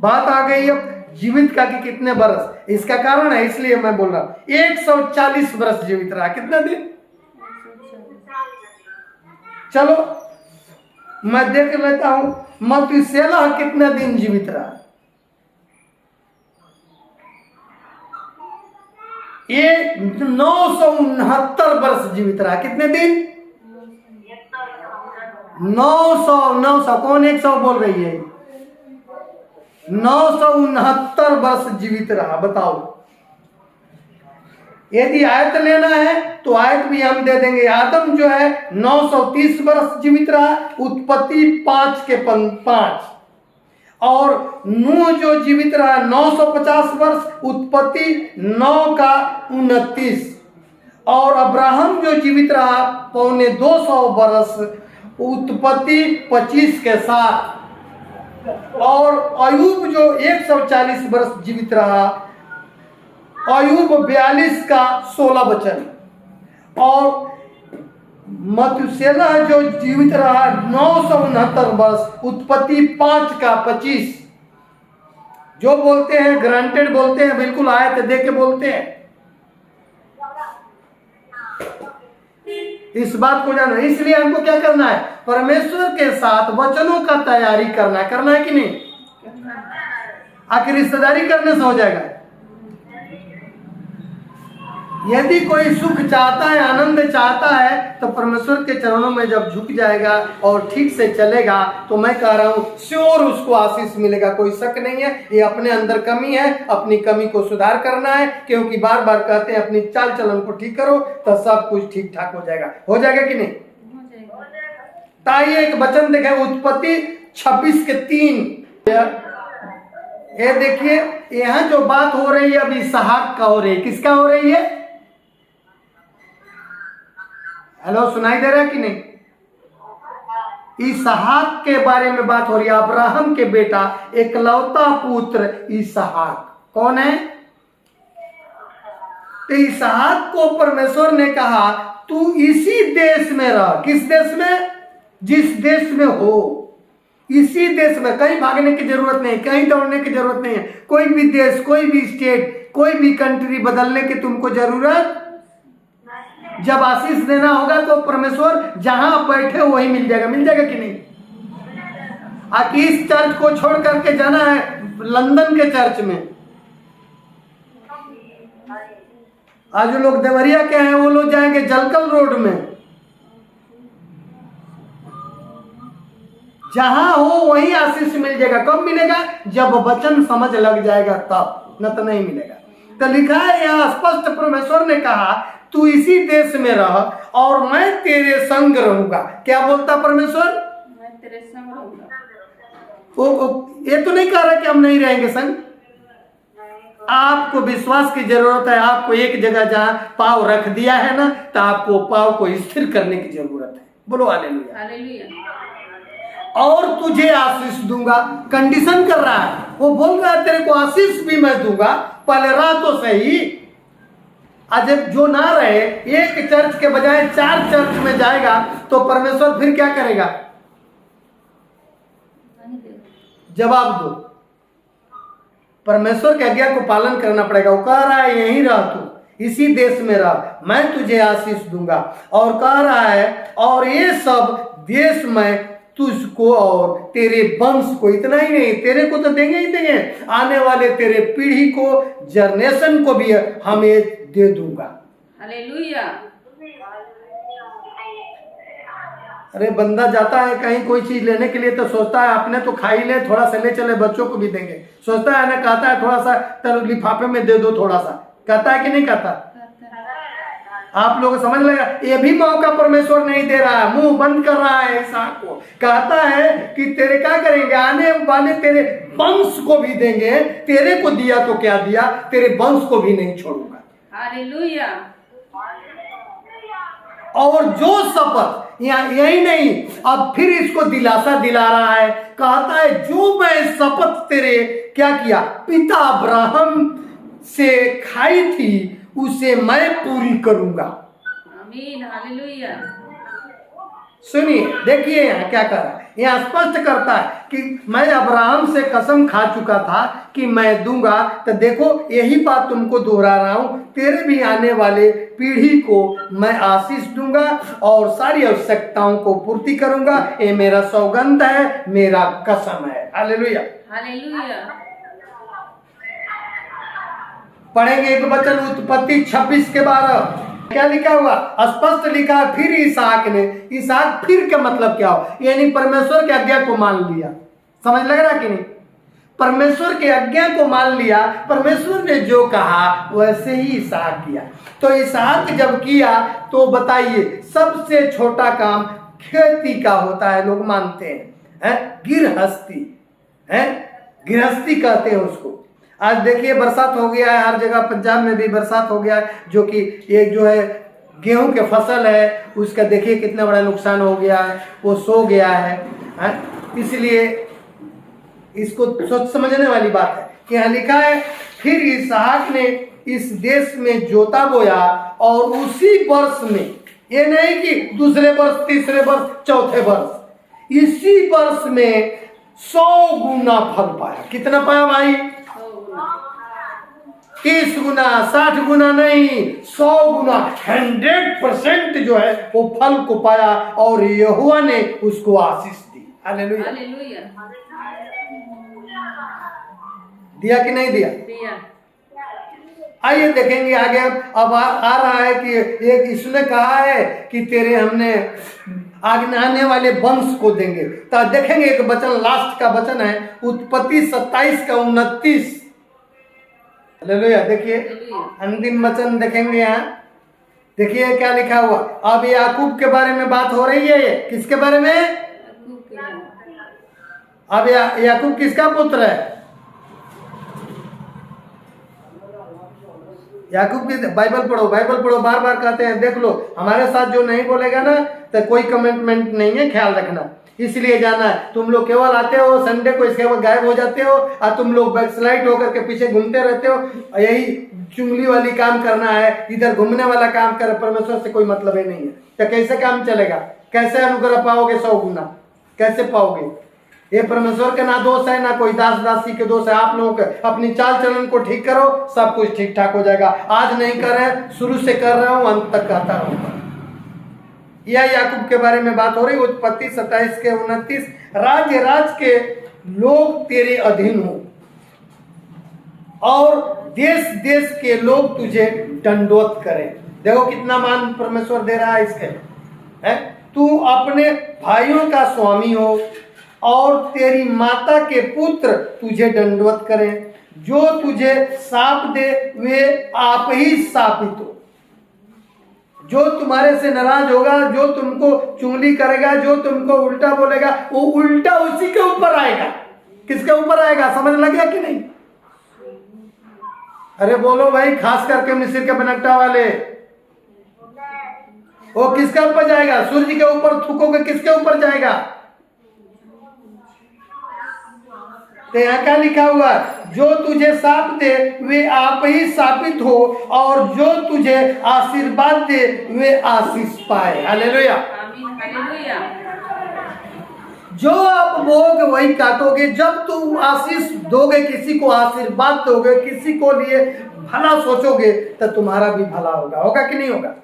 बात आ गई अब जीवित का कि कितने वर्ष। इसका कारण है, इसलिए मैं बोल रहा हूं। 140 वर्ष जीवित रहा। कितना दिन? चलो मैं देख लेता हूं। मथुसेलह कितना दिन जीवित रहा? ये 969 वर्ष जीवित रहा। कितने दिन? 900 कौन 100 बोल रही है? 969 वर्ष जीवित रहा। बताओ, यदि आयत लेना है तो आयत भी हम दे देंगे। आदम जो है 930 वर्ष जीवित रहा, उत्पत्ति 5 के 5। और नूह जो जीवित रहा 950 वर्ष, उत्पत्ति 9 का 29। और अब्राहम जो जीवित रहा पौने 200 वर्ष, उत्पत्ति 25 के 7। और अयूब जो 140 वर्ष जीवित रहा, अयूब 42 का 16 वचन। और मथुसेलह जो जीवित रहा 969 वर्ष, उत्पत्ति 5 का 25। जो बोलते हैं ग्रांटेड बोलते हैं, बिल्कुल आयत दे के बोलते हैं। इस बात को जानो। इसलिए हमको क्या करना है? परमेश्वर के साथ वचनों का तैयारी करना है कि नहीं? आखिर रिश्तेदारी करने से हो जाएगा? यदि कोई सुख चाहता है, आनंद चाहता है, तो परमेश्वर के चरणों में जब झुक जाएगा और ठीक से चलेगा तो मैं कह रहा हूँ श्योर उसको आशीष मिलेगा, कोई शक नहीं है। ये अपने अंदर कमी है, अपनी कमी को सुधार करना है, क्योंकि बार बार कहते हैं अपनी चाल चलन को ठीक करो तो सब कुछ ठीक ठाक हो जाएगा। हो जाएगा कि नहीं? ताइए एक वचन देखें, उत्पत्ति 26:3। ये देखिए यहाँ जो बात हो रही है अभी इसहाक का हो रही है। किसका हो रही है? हेलो, सुनाई दे रहा है कि नहीं? इसहाक के बारे में बात हो रही है। अब्राहम के बेटा एकलौता पुत्र इसहाक। कौन है? तो इसहाक को परमेश्वर ने कहा तू इसी देश में रह। किस देश में? जिस देश में हो, इसी देश में। कहीं भागने की जरूरत नहीं, कहीं दौड़ने की जरूरत नहीं है। कोई भी देश, कोई भी स्टेट, कोई भी कंट्री बदलने की तुमको जरूरत। जब आशीष देना होगा तो परमेश्वर जहां आप बैठे हो वहीं मिल जाएगा। मिल जाएगा कि नहीं? आखिर इस चर्च को छोड़ करके जाना है लंदन के चर्च में। आज जो लोग देवरिया के हैं वो लोग जाएंगे जलकल रोड में। जहां हो वहीं आशीष मिल जाएगा। कब मिलेगा? जब वचन समझ लग जाएगा तब, न तो नहीं मिलेगा। तो लिखा है यहाँ स्पष्ट, परमेश्वर ने कहा तू इसी देश में रह और मैं तेरे संग रहूंगा। क्या बोलता परमेश्वर? मैं तेरे संग रहूंगा। ये तो नहीं कह रहा कि हम नहीं रहेंगे संग। आपको विश्वास की जरूरत है। आपको एक जगह जहां पाव रख दिया है ना, तो आपको पाव को स्थिर करने की जरूरत है। बोलो हालेलुया। हालेलुया। और तुझे आशीष दूंगा। कंडीशन कर रहा है, वो बोल रहा है तेरे को आशीष भी मैं दूंगा, पहले रह तो सही। आज जो ना रहे, एक चर्च के बजाय 4 चर्च में जाएगा तो परमेश्वर फिर क्या करेगा? जवाब दो। परमेश्वर की आज्ञा को पालन करना पड़ेगा। वो कह रहा है यहीं रह, तू इसी देश में रह, मैं तुझे आशीष दूंगा। और कह रहा है और ये सब देश में तुझको और तेरे वंश को, इतना ही नहीं तेरे को तो देंगे ही देंगे, आने वाले तेरे पीढ़ी को, जनरेशन को भी हमें दे दूंगा। हालेलुया। अरे बंदा जाता है कहीं कोई चीज लेने के लिए तो सोचता है अपने तो खा ही ले, थोड़ा सा ले चले बच्चों को भी देंगे। सोचता है ना, कहता है थोड़ा सा तो लिफाफे में दे दो थोड़ा सा। कहता है कि नहीं कहता? आप लोग समझ लेगा। ये भी मौका परमेश्वर नहीं दे रहा है, मुंह बंद कर रहा है इसहाक को। कहता है कि तेरे क्या करेंगे, आने वाले तेरे वंश को भी देंगे। तेरे को दिया तो क्या दिया, तेरे वंश को भी नहीं छोड़ूंगा। हालेलुया। और जो शपथ, यहाँ यही नहीं, अब फिर इसको दिलासा दिला रहा है। कहता है जो मैं शपथ तेरे क्या किया पिता अब्राहम से खाई थी उसे मैं पूरी करूंगा। आमीन। हालेलुया। सुनिए, देखिए यहाँ क्या कर रहा है। यहाँ स्पष्ट करता है कि मैं अब्राहम से कसम खा चुका था कि मैं दूंगा। तो देखो यही बात तुमको दोहरा रहा हूं, तेरे भी आने वाले पीढ़ी को मैं आशीष दूंगा और सारी आवश्यकताओं को पूर्ति करूंगा। ये मेरा सौगंध है, मेरा कसम है। हालेलुया। हालेलुया। पढ़ेंगे एक वचन, उत्पत्ति 26:12। क्या लिखा हुआ? स्पष्ट लिखा है फिर इसहाक ने। इसहाक फिर का मतलब क्या हो, यानी परमेश्वर की आज्ञा को मान लिया। समझ लग रहा कि नहीं? परमेश्वर की आज्ञा को मान लिया। परमेश्वर ने जो कहा वैसे ही इसहाक किया। तो इसहाक जब किया तो बताइए सबसे छोटा काम खेती का होता है। लोग मानते हैं, गृहस्थी है, गृहस्थी कहते हैं उसको। आज देखिए बरसात हो गया है, हर जगह पंजाब में भी बरसात हो गया है, जो कि ये जो है गेहूं के फसल है उसका देखिए कितना बड़ा नुकसान हो गया है, वो सो गया है। इसलिए इसको सोच समझने वाली बात है कि यहाँ लिखा है फिर इसहाक ने इस देश में जोता बोया और उसी वर्ष में, ये नहीं कि दूसरे वर्ष, तीसरे वर्ष, चौथे वर्ष, इसी वर्ष में 100 गुना फल पाया। कितना पाया भाई? 30 गुना, 60 गुना नहीं, 100 गुना, 100% जो है वो फल को पाया और यहोवा ने उसको आशीष दी। हालेलुया। हालेलुया। दिया कि नहीं दिया? दिया। आइए देखेंगे आगे। अब आ रहा है कि एक इसने कहा है कि तेरे हमने आने वाले वंश को देंगे। तो देखेंगे एक वचन, लास्ट का वचन है उत्पत्ति 27 का 29। हालेलुया। देखिए अंतिम वचन देखेंगे यहाँ। देखिए क्या लिखा हुआ। अब याकूब के बारे में बात हो रही है। किसके बारे में? अब याकूब किसका पुत्र है? याकूब की। बाइबल पढ़ो, बाइबल पढ़ो, बार बार कहते हैं। देख लो, हमारे साथ जो नहीं बोलेगा ना तो कोई कमिटमेंट नहीं है, ख्याल रखना। इसलिए जाना है। तुम लोग केवल आते हो संडे को, इसके बाद गायब हो जाते हो और तुम लोग बैकस्लाइड होकर के पीछे घूमते रहते हो। यही चुंगली वाली काम करना है, इधर घूमने वाला काम कर। परमेश्वर से कोई मतलब ही नहीं है। तो कैसे काम चलेगा? कैसे अनुग्रह पाओगे 100 गुना? कैसे पाओगे? ये परमेश्वर का ना दोष है, ना कोई दास दासी के दोष है। आप लोगों के अपनी चाल चलन को ठीक करो, सब कुछ ठीक ठाक हो जाएगा। आज नहीं कर रहे, शुरू से कर रहा हूं, अंत तक कहता रहूंगा। यह याकूब के बारे में बात हो रही। उत्पत्ति 27 के 29। राज्य राज के लोग तेरे अधीन हो और देश देश के लोग तुझे दंडोत करें। देखो कितना मान परमेश्वर दे रहा है इसके, है? तू अपने भाइयों का स्वामी हो और तेरी माता के पुत्र तुझे दंडवत करें। जो तुझे शाप दे वे आप ही शापित हो। जो तुम्हारे से नाराज होगा, जो तुमको चुंगली करेगा, जो तुमको उल्टा बोलेगा, वो उल्टा उसी के ऊपर आएगा। किसके ऊपर आएगा? समझ लग गया कि नहीं? अरे बोलो भाई, खास करके मिस्र के बनकटा वाले। वो किसके ऊपर जाएगा? सूर्य के ऊपर थूकोगे, किसके ऊपर जाएगा? तो यहाँ क्या लिखा हुआ? जो तुझे शाप दे वे आप ही शापित हो और जो तुझे आशीर्वाद दे वे आशीष पाए। हालेलुया। आमीन। हालेलुया। जो आप बोओगे वही काटोगे। जब तुम आशीष दोगे, किसी को आशीर्वाद दोगे, किसी को लिए भला सोचोगे, तो तुम्हारा भी भला होगा। होगा कि नहीं होगा?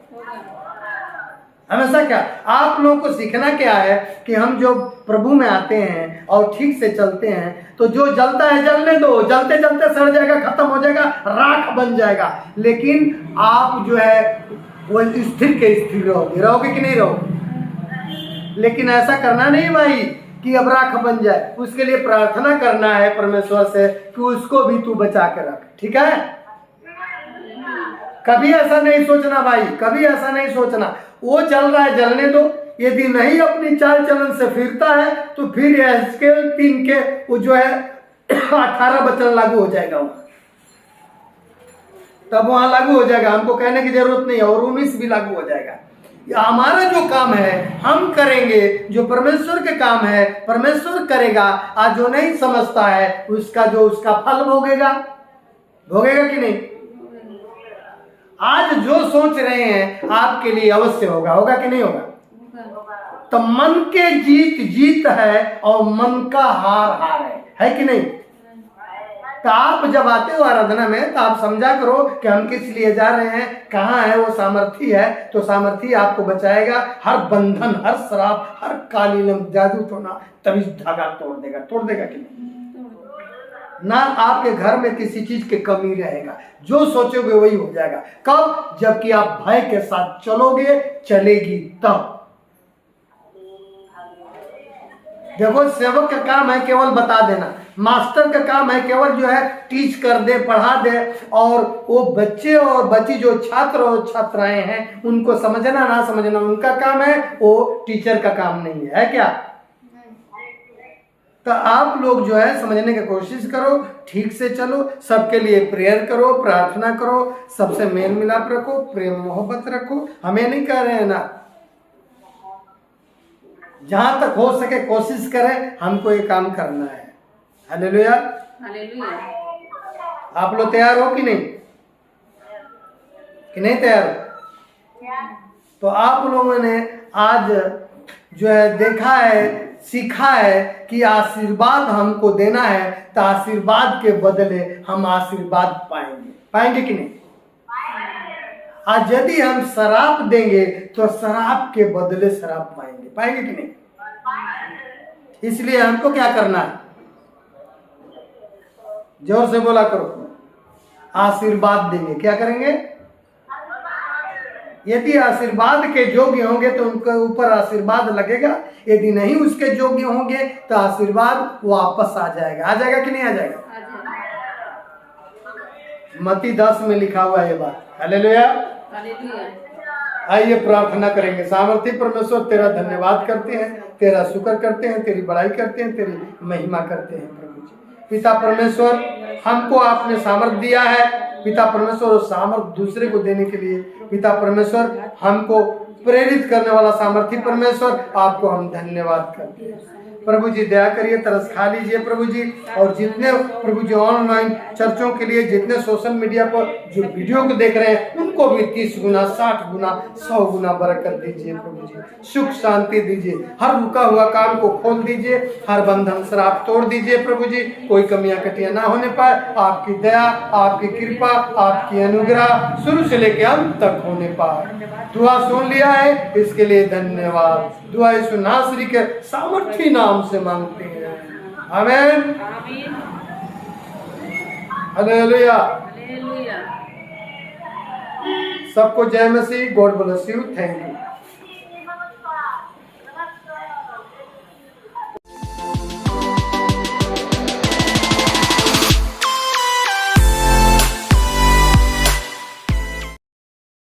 हमेशा क्या आप लोगों को सीखना क्या है कि हम जो प्रभु में आते हैं और ठीक से चलते हैं, तो जो जलता है जलने दो, जलते जलते सड़ जाएगा, खत्म हो जाएगा, राख बन जाएगा। लेकिन आप जो है वो स्थिर के स्थिर रहोगे। रहोगे कि नहीं रहोगे? लेकिन ऐसा करना नहीं भाई कि अब राख बन जाए। उसके लिए प्रार्थना करना है परमेश्वर से कि उसको भी तू बचा के रख। ठीक है? कभी ऐसा नहीं सोचना भाई, कभी ऐसा नहीं सोचना। वो चल रहा है, जलने दो। यदि नहीं अपनी चाल चलन से फिरता है तो फिर एहजकेल 3 के वो जो है 18 वचन लागू हो जाएगा वहां। तब वहां लागू हो जाएगा, हमको कहने की जरूरत नहीं है। और 19 भी लागू हो जाएगा। हमारा जो काम है हम करेंगे, जो परमेश्वर के काम है परमेश्वर करेगा। आज जो नहीं समझता है उसका फल भोगेगा। भोगेगा कि नहीं? आज जो सोच रहे हैं आपके लिए अवश्य होगा। होगा कि नहीं होगा? तो मन के जीत है और मन का हार है कि नहीं? तो आप जब आते हो आराधना में तो आप समझा करो कि हम किस लिए जा रहे हैं, कहाँ है वो सामर्थी है। तो सामर्थी आपको बचाएगा हर बंधन, हर श्राप, हर कालीनम, जादू टोना, तभी धागा तोड़ देगा। तोड़ देगा कि नहीं? ना आपके घर में किसी चीज की कमी रहेगा। जो सोचोगे वही हो जाएगा। कब? जबकि आप भय के साथ चलोगे, चलेगी तब। देखो, सेवक का काम है केवल बता देना, मास्टर का काम है केवल जो है टीच कर दे, पढ़ा दे। और वो बच्चे और बच्ची जो छात्र और छात्राएं हैं उनको समझना ना समझना उनका काम है, वो टीचर का काम नहीं है क्या? तो आप लोग जो है समझने की कोशिश करो, ठीक से चलो, सबके लिए प्रेयर करो, प्रार्थना करो, सबसे मेल मिलाप रखो, प्रेम मोहब्बत रखो। हमें नहीं कह रहे हैं ना, जहां तक हो सके कोशिश करें, हमको ये काम करना है। हालेलुया। हालेलुया। आप लोग तैयार हो कि नहीं? कि नहीं तैयार हो? तो आप लोगों ने आज जो है देखा है, सीखा है कि आशीर्वाद हमको देना है, तो आशीर्वाद के बदले हम आशीर्वाद पाएंगे। पाएंगे कि नहीं? आज यदि हम शराब देंगे तो शराब के बदले शराब पाएंगे। पाएंगे कि नहीं? इसलिए हमको क्या करना है? जोर से बोला करो। आशीर्वाद देंगे। क्या करेंगे? यदि आशीर्वाद के योग्य होंगे तो उनके ऊपर आशीर्वाद लगेगा, यदि नहीं उसके योग्य होंगे तो आशीर्वाद वापस आ जाएगा। आ जाएगा कि नहीं आ जाएगा? मत्ती 10 में लिखा हुआ है ये बात। हालेलुया। हालेलुया। आइए प्रार्थना करेंगे। सामर्थी परमेश्वर तेरा धन्यवाद करते हैं, तेरा शुक्र करते हैं, तेरी बड़ाई करते हैं, तेरी महिमा करते हैं प्रभु जी। पिता परमेश्वर, हमको आपने सामर्थ दिया है पिता परमेश्वर, और सामर्थ दूसरे को देने के लिए पिता परमेश्वर हमको प्रेरित करने वाला सामर्थी परमेश्वर, आपको हम धन्यवाद करते हैं प्रभु जी। दया करिए, तरस खा लीजिए प्रभु जी। और जितने प्रभु जी ऑनलाइन चर्चों के लिए जितने सोशल मीडिया पर जो वीडियो को देख रहे हैं, उनको भी 30 गुना 60 गुना 100 गुना बरकत दीजिए प्रभु जी। सुख शांति दीजिए, हर रुका हुआ काम को खोल दीजिए, हर बंधन श्राप तोड़ दीजिए प्रभु जी। कोई कमियां कटियां ना होने पाए, आपकी दया, आपकी कृपा, आपकी अनुग्रह शुरू से लेकर अंत तक होने पाए। दुआ सुन लिया है, इसके लिए धन्यवाद। दुआ यीशु नासरी के सामर्थी नाम से मांगते हैं, आमीन। आमीन। हालेलुया। हालेलुया। सबको जय मसीह। God bless you. Thank you.